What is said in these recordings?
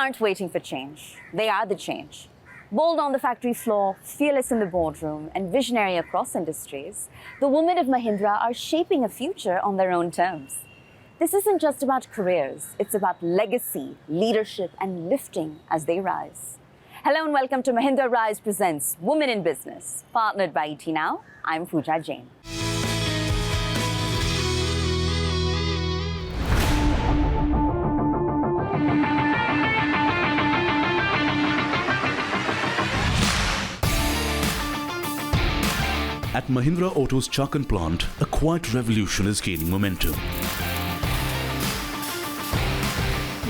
aren't waiting for change. They are the change. Bold on the factory floor, fearless in the boardroom, and visionary across industries, the women of Mahindra are shaping a future on their own terms. This isn't just about careers, it's about legacy, leadership, and lifting as they rise. Hello and welcome to Mahindra Rise presents Women in Business, partnered by ET Now. I'm Pooja Jain. At Mahindra Auto's Chakan plant, a quiet revolution is gaining momentum.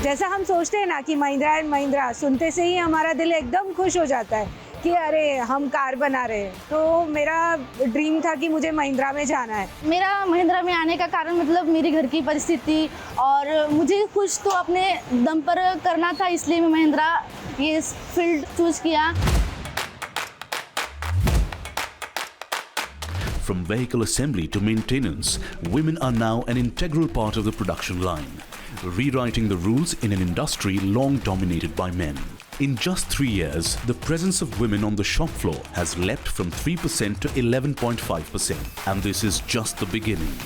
जैसा हम सोचते हैं ना कि Mahindra and Mahindra सुनते से ही हमारा दिल एकदम खुश हो जाता है कि अरे हम कार बना रहे हैं। तो मेरा ड्रीम था कि मुझे महिंद्रा में जाना है। मेरा महिंद्रा में आने का कारण मतलब मेरी घर की परिस्थिति और मुझे कुछ तो अपने दम पर करना था, इसलिए मैं महिंद्रा ये फील्ड चूज किया। From vehicle assembly to maintenance, women are now an integral part of the production line, rewriting the rules in an industry long dominated by men. In just 3 years, the presence of women on the shop floor has leapt from 3% to 11.5%, and this is just the beginning.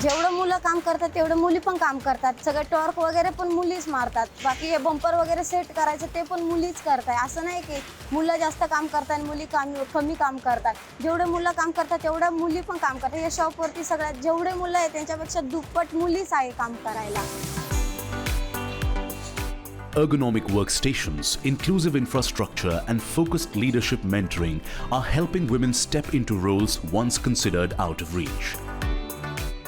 जेवढं मुलं काम करतात तेवढं मुली पण काम करतात. सगळं टॉर्क वगैरे पण मुलीच मारतात. बाकी हे बंपर वगैरे सेट करायचं ते पण मुलीच करतात. असं नाही की मुलं जास्त काम करतात आणि मुली कमी काम करतात. जेवढे मुलं काम करतात तेवढं मुली पण काम करतात. या शॉपवरती सगळ्यात जेवढे मुलं आहेत त्यांच्यापेक्षा दुप्पट मुलीच आहे काम करायला. Ergonomic workstations, inclusive infrastructure, and focused leadership mentoring are helping women step into roles once considered out of reach.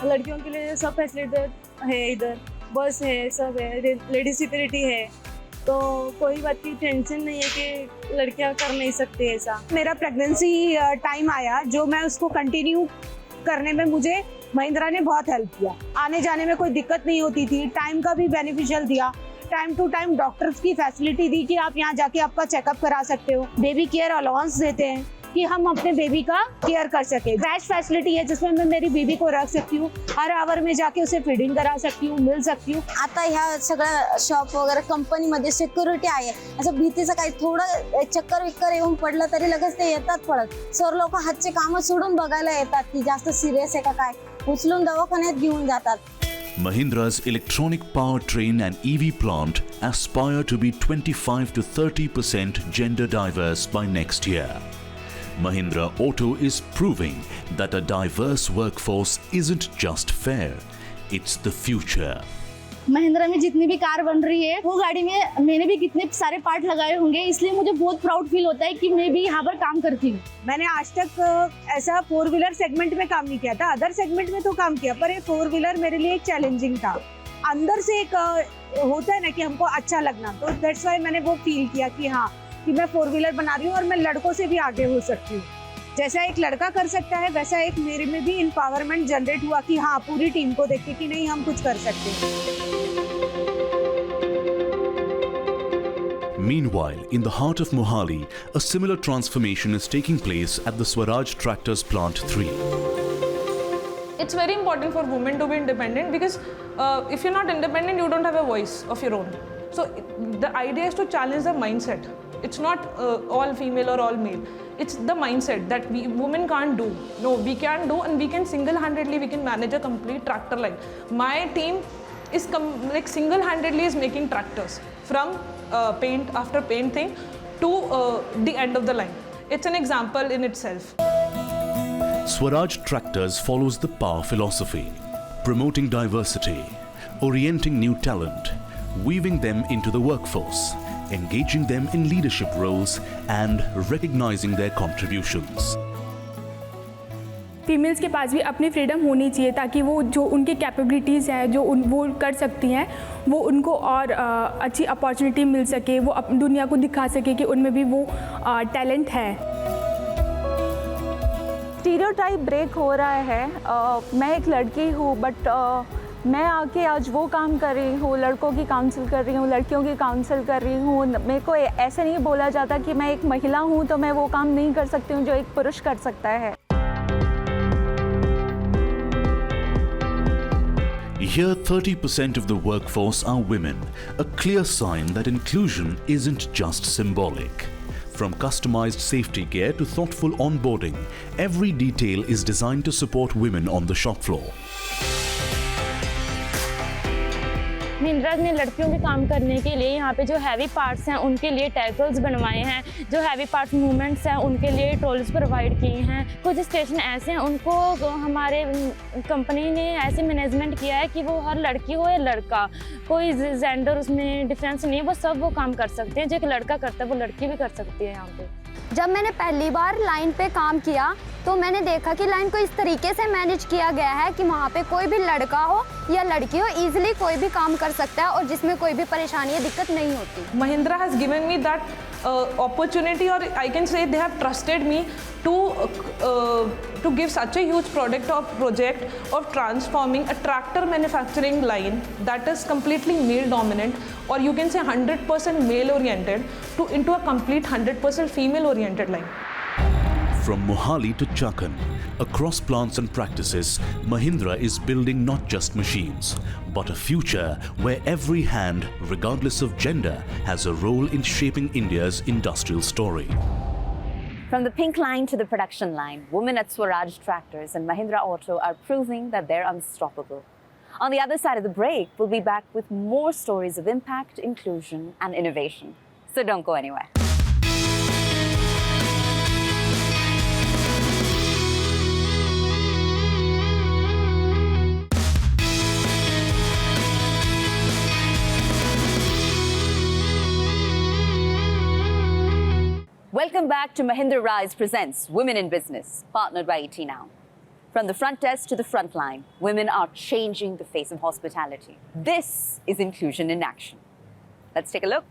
लड़कियों के लिए सब फैसिलिटी है, इधर बस है, सब है, लेडीज सिक्योरिटी है, तो कोई बात की टेंशन नहीं है कि लड़कियां कर नहीं सकती ऐसा। मेरा प्रेगनेंसी टाइम आया जो मैं उसको कंटिन्यू करने में मुझे महिंद्रा ने बहुत हेल्प किया। आने जाने में कोई दिक्कत नहीं होती थी, टाइम का भी बेनिफिशियल दिया। टाइम टू टाइम डॉक्टर्स की फैसिलिटी दी कि आप यहाँ जाके आपका चेकअप करा सकते हो। बेबी केयर अलाउंस देते हैं कि हम अपने बेबी का केयर कर सके। क्रैश फैसिलिटी है जिसमें मैं मेरी बेबी को रख सकती हूँ, हर आवर में जाके उसे फीडिंग करा सकती हूँ, मिल सकती हूँ। आता ह्या सगळ्या शॉप वगैरे कंपनीमध्ये सिक्युरिटी आहे, असं भीतीचं काही थोडं चक्कर विक्कर येऊन पडलं तरी लगेच ते येतात पळत। सर लोक हातचे कामं सोडून बघायला येतात की जास्त सिरियस आहे का काय, उचलून दवाखान्यात घेऊन जातात। Mahindra's electronic powertrain and EV plant aspire to be 25 to 30% gender diverse by next year. Mahindra Auto is proving that a diverse workforce isn't just fair, it's the future. Mahindra में जितनी भी कार बन रही है वो गाड़ी में मैंने भी कितने सारे पार्ट लगाए होंगे, इसलिए मुझे बहुत प्राउड फील होता है कि मैं भी यहाँ पर काम करती हूँ। मैंने आज तक ऐसा 4 व्हीलर सेगमेंट में काम नहीं किया था, अदर सेगमेंट में तो काम किया, पर ये 4 व्हीलर मेरे लिए एक चैलेंजिंग था। अंदर से एक होता है ना कि हमको अच्छा लगना, तो दैट्स वाई मैंने वो फील किया कि हाँ कि मैं 4 व्हीलर बना रही हूँ और मैं लड़कों से भी आगे हो सकती हूँ। जैसा एक लड़का कर सकता है वैसा एक मेरे में भी एम्पावरमेंट जनरेट हुआ कि हाँ पूरी टीम को देख के कि नहीं हम कुछ कर सकते हैं। Meanwhile, in the heart of Mohali, a similar transformation is taking place at the Swaraj Tractors Plant 3. It's very important for women to be independent because if you're not independent, you don't have a voice of your own. So the idea is to challenge the mindset. It's not all female or all male. It's the mindset that women can't do. No, we can do, and we can single-handedly we can manage a complete tractor line. My team is single-handedly is making tractors from paint after paint thing to the end of the line. It's an example in itself. Swaraj Tractors follows the POWER philosophy, promoting diversity, orienting new talent, weaving them into the workforce, engaging them in leadership roles, and recognizing their contributions. Females के पास भी अपनी freedom होनी चाहिए ताकि वो जो उनकी capabilities हैं जो वो कर सकती हैं वो उनको और अच्छी अपॉर्चुनिटी मिल सके, वो दुनिया को दिखा सके कि उनमें भी वो टैलेंट है। स्टीरियोटाइप ब्रेक हो रहा है। मैं एक लड़की हूँ बट मैं आके आज वो काम कर रही हूँ, लड़कों की काउंसिल कर रही हूँ, लड़कियों की काउंसिल कर रही हूँ। मेरे को ऐसे नहीं बोला जाता कि मैं एक महिला हूँ तो मैं वो काम नहीं कर सकती हूँ जो एक पुरुष कर सकता है। Here, 30% of the workforce are women, a clear sign that inclusion isn't just symbolic. From customized safety gear to thoughtful onboarding, every detail is designed to support women on the shop floor. Mahindra ने लड़कियों के काम करने के लिए यहाँ पे जो हैवी पार्ट्स हैं उनके लिए टैकल्स बनवाए हैं, जो हैवी पार्ट मूवमेंट्स हैं उनके लिए टोल्स प्रोवाइड किए हैं। कुछ स्टेशन ऐसे हैं उनको हमारे कंपनी ने ऐसे मैनेजमेंट किया है कि वो हर लड़की हो या लड़का, कोई जेंडर उसमें डिफरेंस नहीं है, वो सब वो काम कर सकते हैं। जो एक लड़का करता है वो लड़की भी कर सकती है यहाँ पे। जब मैंने पहली बार लाइन पे काम किया तो मैंने देखा कि लाइन को इस तरीके से मैनेज किया गया है कि वहाँ पे कोई भी लड़का हो या लड़की हो इजीली कोई भी काम कर सकता है और जिसमें कोई भी परेशानी या दिक्कत नहीं होती। Mahindra has given me that opportunity, or I can say they have trusted me to give such a huge project of transforming a tractor manufacturing line that is completely male dominant, or you can say 100% male oriented, into a complete 100% female oriented line. From Mohali to Chakan, across plants and practices, Mahindra is building not just machines, but a future where every hand, regardless of gender, has a role in shaping India's industrial story. From the pink line to the production line, women at Swaraj Tractors and Mahindra Auto are proving that they're unstoppable. On the other side of the break, we'll be back with more stories of impact, inclusion, and innovation. So don't go anywhere. Welcome back to Mahindra Rise presents Women in Business, partnered by ET Now. From the front desk to the front line, women are changing the face of hospitality. This is inclusion in action. Let's take a look.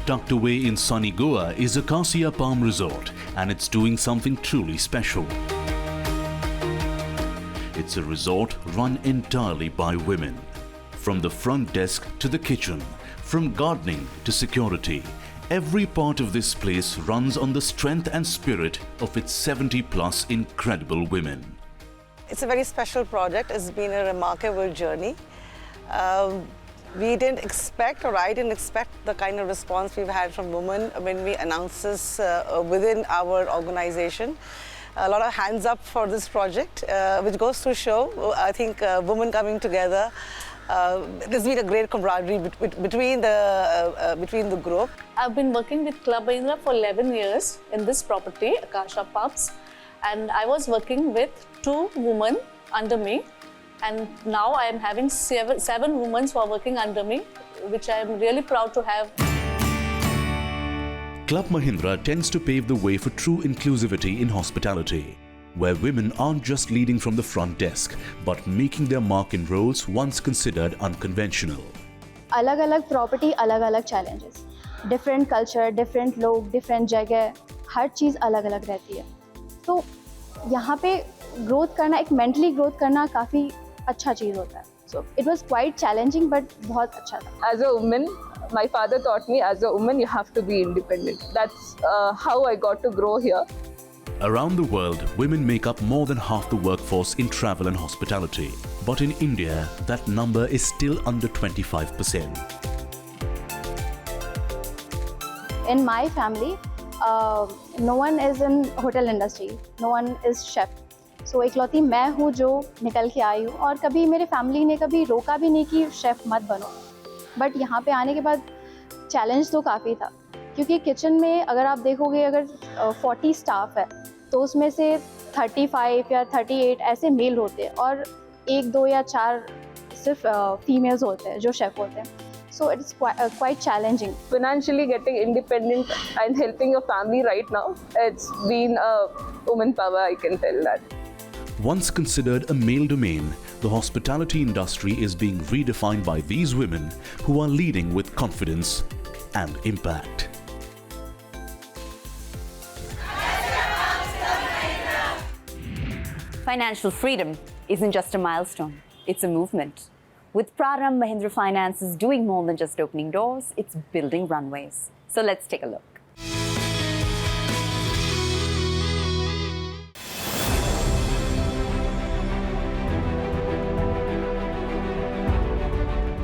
Tucked away in sunny Goa is Acacia Palm Resort, and it's doing something truly special. It's a resort run entirely by women. From the front desk to the kitchen, from gardening to security, every part of this place runs on the strength and spirit of its 70+ incredible women. It's a very special project. It's been a remarkable journey. We didn't expect, or I didn't expect, the kind of response we've had from women when we announced this within our organization. A lot of hands up for this project, which goes to show, I think, women coming together. There's been a great camaraderie between the group. I've been working with Club Mahindra for 11 years in this property, Acacia Palms, and I was working with 2 women under me, and now I am having 7 women who are working under me, which I am really proud to have. Club Mahindra tends to pave the way for true inclusivity in hospitality, where women aren't just leading from the front desk, but making their mark in roles once considered unconventional. अलग-अलग property, अलग-अलग challenges, different culture, different लोग, different जगह, हर चीज़ अलग-अलग रहती है। तो यहाँ पे growth करना, एक mentally growth करना काफ़ी अच्छा चीज़ होता है. So it was quite challenging, but बहुत अच्छा था. As a woman, my father taught me, as a woman you have to be independent. That's how I got to grow here. Around the world, women make up more than half the workforce in travel and hospitality. But in India, that number is still under 25%. In my family, no one is in hotel industry. No one is chef. So इकलौती मैं हूँ जो निकल के आई हूँ, और कभी मेरे फैमिली ने कभी रोका भी नहीं कि शेफ़ मत बनो. बट यहाँ पे आने के बाद चैलेंज तो काफ़ी था, क्योंकि किचन में अगर आप देखोगे, अगर 40 स्टाफ है तो उसमें से 35 या 38 ऐसे मेल होते हैं और 1, 2 या 4 सिर्फ फीमेल्स होते हैं जो शेफ़ होते हैं. So it's quite challenging. Financially getting independent and helping your family right now, it's been a woman power, I can tell that. Once considered a male domain, the hospitality industry is being redefined by these women who are leading with confidence and impact. Financial freedom isn't just a milestone, it's a movement. With Prarambh, Mahindra Finance is doing more than just opening doors, it's building runways. So let's take a look.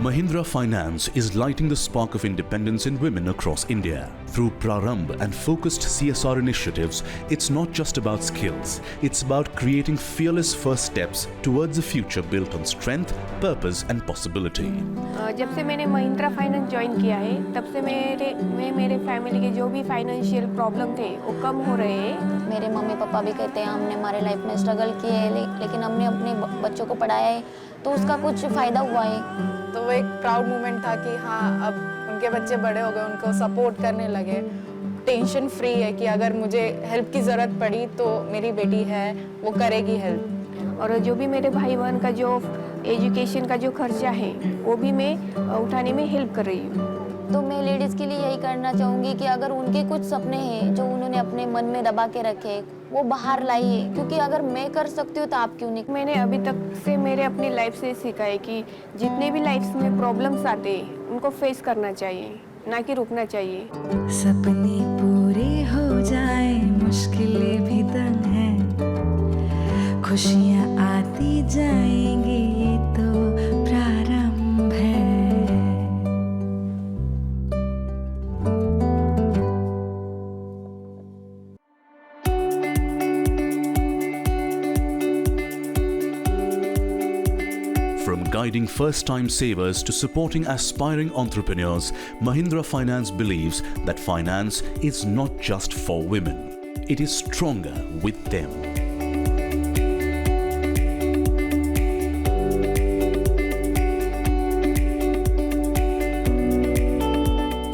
Mahindra Finance is lighting the spark of independence in women across India. Through Prarambh and focused CSR initiatives, it's not just about skills, it's about creating fearless first steps towards a future built on strength, purpose and possibility. जब से मैंने Mahindra finance join किया है तब से मेरे family के जो भी फाइनेंशियल प्रॉब्लम थे वो कम हो रहे हैं। मेरे मम्मी पापा भी कहते हैं हमने हमारे लाइफ में स्ट्रगल किए है लेकिन हमने अपने बच्चों को पढ़ाया है तो उसका कुछ फ़ायदा हुआ है। तो वो एक प्राउड मोमेंट था कि हाँ अब उनके बच्चे बड़े हो गए, उनको सपोर्ट करने लगे, टेंशन फ्री है कि अगर मुझे हेल्प की ज़रूरत पड़ी तो मेरी बेटी है वो करेगी हेल्प। और जो भी मेरे भाई बहन का जो एजुकेशन का जो खर्चा है वो भी मैं उठाने में हेल्प कर रही हूँ। तो मैं लेडीज़ के लिए यही करना चाहूँगी कि अगर उनके कुछ सपने हैं जो उन्होंने अपने मन में दबा के रखे वो बाहर लाइए, क्योंकि अगर मैं कर सकती हूँ तो आप क्यों नहीं। मैंने अभी तक से मेरे अपनी लाइफ से सीखा है कि जितने भी लाइफ में प्रॉब्लम्स आते हैं उनको फेस करना चाहिए, ना कि रुकना चाहिए। सपने पूरे हो जाए मुश्किलें भी दंग हैं, खुशियाँ आती जाएंगी ये तो प्रारंभ है। From guiding first-time savers to supporting aspiring entrepreneurs, Mahindra Finance believes that finance is not just for women. It is stronger with them.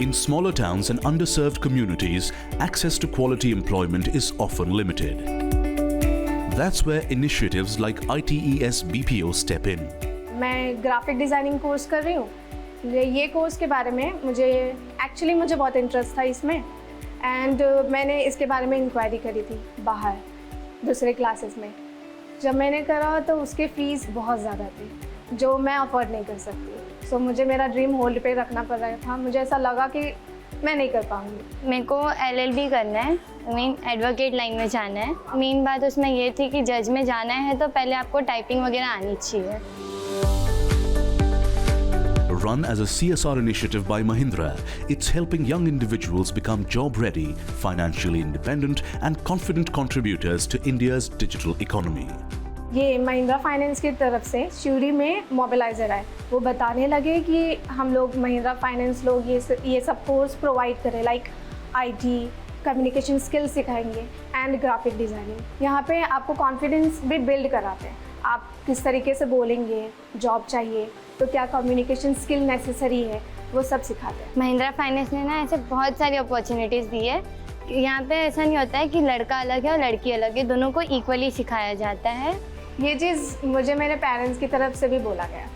In smaller towns and underserved communities, access to quality employment is often limited. That's where initiatives like ITES BPO step in. मैं graphic designing course कर रही हूँ। ये course के बारे में मुझे बहुत इंटरेस्ट था इसमें एंड मैंने इसके बारे में इंक्वायरी करी थी बाहर दूसरे क्लासेस में। जब मैंने करा तो उसके फ़ीस बहुत ज़्यादा थी जो मैं अफोर्ड नहीं कर सकती। सो मुझे मेरा ड्रीम होल्ड पे रखना पड़ रहा था। मुझे ऐसा लगा कि मैं नहीं कर पाऊँगी। मेरे को LLB करना है, मीन एडवोकेट लाइन में जाना है। मेन बात उसमें ये थी कि जज में जाना है तो पहले आपको टाइपिंग वगैरह आनी चाहिए। Run as a CSR initiative by Mahindra, it's helping young individuals become job-ready, financially independent and confident contributors to India's digital economy. ये महिंद्रा फाइनेंस की तरफ से शिवरी में मोबिलाइजर है, वो बताने लगे कि हम लोग महिंद्रा फाइनेंस लोग ये सब कोर्स प्रोवाइड करें लाइक IT, कम्युनिकेशन स्किल्स सिखाएंगे एंड ग्राफिक डिज़ाइनिंग। यहाँ पे आपको कॉन्फिडेंस भी बिल्ड कराते हैं, आप किस तरीके से बोलेंगे, जॉब चाहिए तो क्या कम्युनिकेशन स्किल नेसेसरी है, वो सब सिखाते हैं। महिंद्रा फाइनेंस ने ना ऐसे बहुत सारी अपॉर्चुनिटीज़ दी है। यहाँ पे ऐसा नहीं होता है कि लड़का अलग है और लड़की अलग है, दोनों को इक्वली सिखाया जाता है। ये चीज़ मुझे मेरे पेरेंट्स की तरफ से भी बोला गया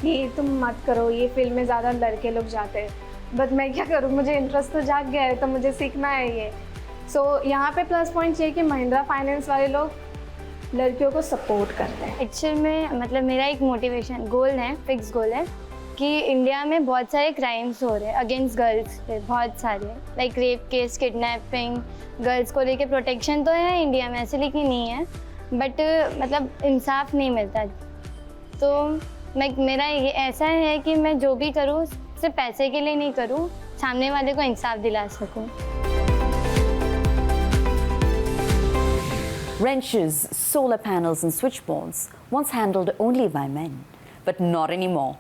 कि तुम मत करो, ये फील्ड में ज़्यादा लड़के लोग जाते हैं, बट मैं क्या करूँ, मुझे इंटरेस्ट तो जाग गया है तो मुझे सीखना है ये। सो यहाँ पे प्लस पॉइंट ये कि महिंद्रा फाइनेंस वाले लोग लड़कियों को सपोर्ट करते हैं। एक्चुअल में मतलब मेरा एक मोटिवेशन गोल है, फिक्स गोल है कि इंडिया में बहुत सारे क्राइम्स हो रहे हैं अगेंस्ट गर्ल्स पे, बहुत सारे like rape case, kidnapping, girls को लेके प्रोटेक्शन तो है इंडिया में ऐसे, लेकिन नहीं है बट मतलब इंसाफ नहीं मिलता। तो मेरा ये ऐसा है कि मैं जो भी करूँ सिर्फ पैसे के लिए नहीं करूँ, सामने वाले को इंसाफ दिला सकूँ। Wrenches, solar panels and switchboards, once handled only by men, but not anymore.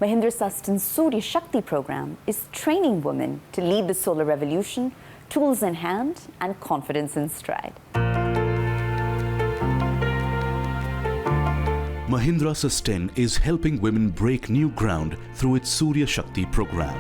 Mahindra Susten's Surya Shakti program is training women to lead the solar revolution, tools in hand and confidence in stride. Mahindra Susten is helping women break new ground through its Surya Shakti program.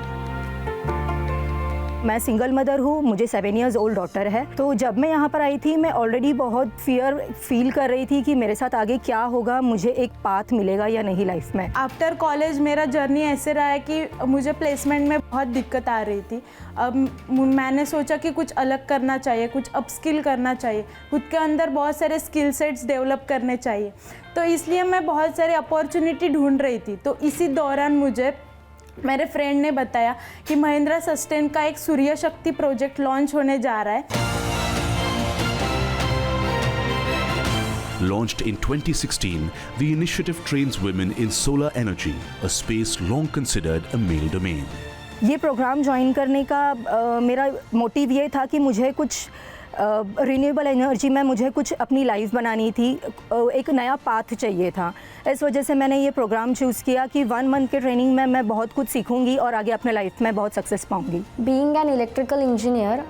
मैं single mother हूँ, मुझे 7 years old daughter है। तो जब मैं यहाँ पर आई थी मैं ऑलरेडी बहुत फियर फील कर रही थी कि मेरे साथ आगे क्या होगा, मुझे एक पाथ मिलेगा या नहीं लाइफ में। आफ्टर कॉलेज मेरा जर्नी ऐसे रहा है कि मुझे प्लेसमेंट में बहुत दिक्कत आ रही थी। अब मैंने सोचा कि कुछ अलग करना चाहिए, कुछ अपस्किल करना चाहिए, खुद के अंदर बहुत सारे स्किल सेट्स डेवलप करने चाहिए। तो इसलिए मैं बहुत सारे अपॉर्चुनिटी ढूंढ रही थी। तो इसी दौरान मुझे मेरे फ्रेंड ने बताया कि महिंद्रा सस्टेन का एक सूर्य शक्ति प्रोजेक्ट लॉन्च होने जा रहा है। Launched in 2016, the initiative trains women in solar energy, a space long considered a male domain. ये प्रोग्राम ज्वाइन करने का मेरा मोटिव ये था कि मुझे कुछ रिन्यूएबल एनर्जी में मुझे कुछ अपनी लाइफ बनानी थी, एक नया पाथ चाहिए था। इस वजह से मैंने ये प्रोग्राम चूज़ किया कि 1 मंथ के ट्रेनिंग में मैं बहुत कुछ सीखूंगी और आगे अपने लाइफ में बहुत सक्सेस पाऊंगी। Being an electrical engineer,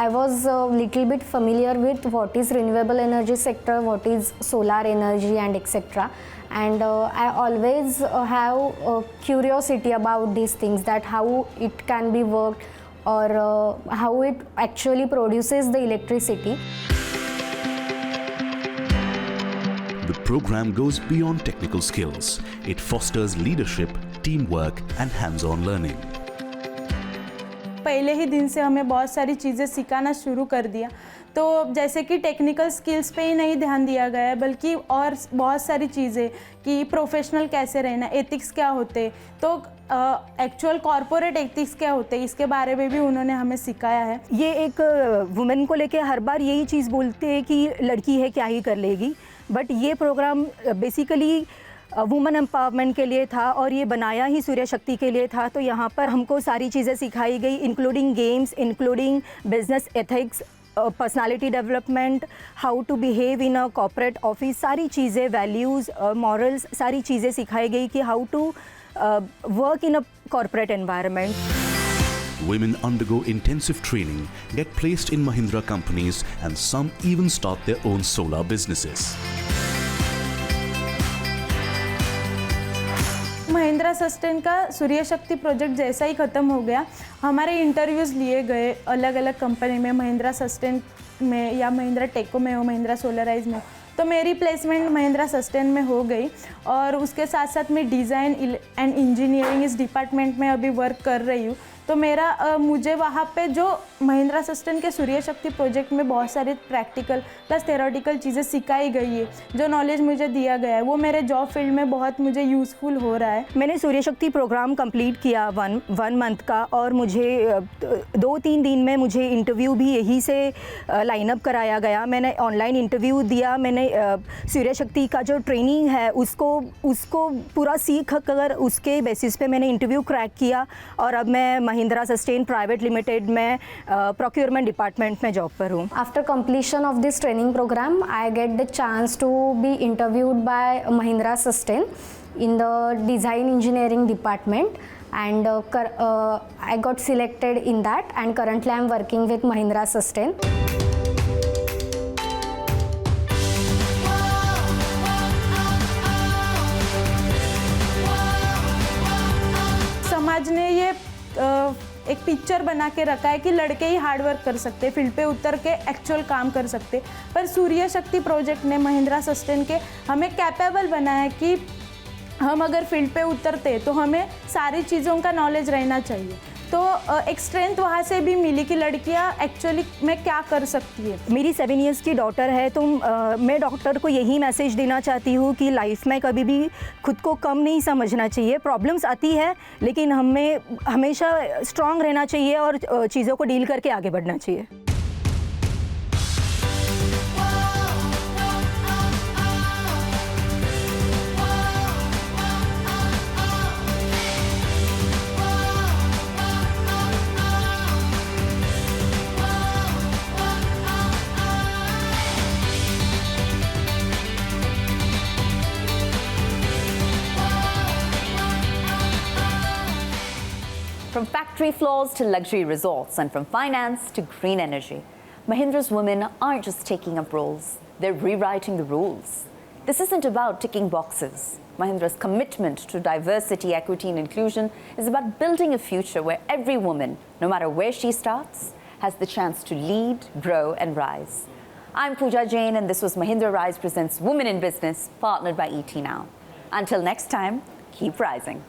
I was a little bit familiar with what is renewable energy sector, what is solar energy and etc. And I always have curiosity about these things, that how it can be worked or how it actually produces the electricity. The program goes beyond technical skills. It fosters leadership, teamwork and hands-on learning. पहले ही दिन से हमें बहुत सारी चीज़ें सिखाना शुरू कर दिया। तो जैसे कि टेक्निकल स्किल्स पे ही नहीं ध्यान दिया गया है, बल्कि और बहुत सारी चीज़ें कि प्रोफेशनल कैसे रहना, एथिक्स क्या होते, तो एक्चुअल कॉर्पोरेट एथिक्स क्या होते, इसके बारे में भी उन्होंने हमें सिखाया है। ये एक वुमेन को लेके हर बार यही चीज़ बोलते हैं कि लड़की है क्या ही कर लेगी, बट ये प्रोग्राम बेसिकली वुमेन एम्पावरमेंट के लिए था और ये बनाया ही सूर्य शक्ति के लिए था। तो यहाँ पर हमको सारी चीज़ें सिखाई गई, including games, including business ethics, personality development, how to behave in a corporate office, सारी चीज़ें, वैल्यूज़, मॉरल्स, सारी चीज़ें सिखाई गई कि how to work in a corporate environment. Women undergo intensive training, get placed in Mahindra companies and some even start their own solar businesses. Mahindra sustain का सूर्य शक्ति project जैसा ही ख़त्म हो गया, हमारे इंटरव्यूज़ लिए गए अलग अलग कंपनी में, महिंद्रा सस्टेन में या महिंद्रा टेको में हो, महिंद्रा सोलराइज में। तो मेरी प्लेसमेंट महिंद्रा सस्टेन में हो गई और उसके साथ साथ मैं डिज़ाइन एंड इंजीनियरिंग इस डिपार्टमेंट में अभी वर्क कर रही हूँ। तो मेरा मुझे वहाँ पे जो महिंद्रा सस्टेन के सूर्य शक्ति प्रोजेक्ट में बहुत सारे प्रैक्टिकल प्लस थेरोटिकल चीज़ें सिखाई गई है, जो नॉलेज मुझे दिया गया है वो मेरे जॉब फील्ड में बहुत मुझे यूज़फुल हो रहा है। मैंने सूर्य शक्ति प्रोग्राम कंप्लीट किया 1 मंथ का और मुझे 2-3 दिन में मुझे इंटरव्यू भी यहीं से लाइनअप कराया गया। मैंने ऑनलाइन इंटरव्यू दिया, मैंने सूर्य शक्ति का जो ट्रेनिंग है उसको पूरा सीख कर उसके बेसिस पे मैंने इंटरव्यू क्रैक किया और अब मैं महिंद्रा सस्टेन प्राइवेट लिमिटेड में प्रोक्योरमेंट डिपार्टमेंट में जॉब पर हूँ। After completion of this training program, I get the chance to be interviewed by Mahindra Sustain in the design engineering department, and I got selected in that, and currently I am working with Mahindra Sustain. समाज ने ये एक picture बना के रखा है कि लड़के ही हार्ड वर्क कर सकते, फील्ड पे उतर के एक्चुअल काम कर सकते, पर सूर्य शक्ति प्रोजेक्ट ने महिंद्रा सस्टेन के हमें कैपेबल बनाया कि हम अगर फील्ड पे उतरते तो हमें सारी चीज़ों का नॉलेज रहना चाहिए। तो एक स्ट्रेंथ वहाँ से भी मिली कि लड़कियाँ एक्चुअली में क्या कर सकती है। मेरी 7 इयर्स की डॉटर है, तो मैं डॉक्टर को यही मैसेज देना चाहती हूँ कि लाइफ में कभी भी खुद को कम नहीं समझना चाहिए। प्रॉब्लम्स आती है लेकिन हमें हमेशा स्ट्रांग रहना चाहिए और चीज़ों को डील करके आगे बढ़ना चाहिए। From factory floors to luxury resorts and from finance to green energy, Mahindra's women aren't just taking up roles, they're rewriting the rules. This isn't about ticking boxes. Mahindra's commitment to diversity, equity, and inclusion is about building a future where every woman, no matter where she starts, has the chance to lead, grow, and rise. I'm Pooja Jain, and this was Mahindra Rise Presents Women in Business, partnered by ET Now. Until next time, keep rising.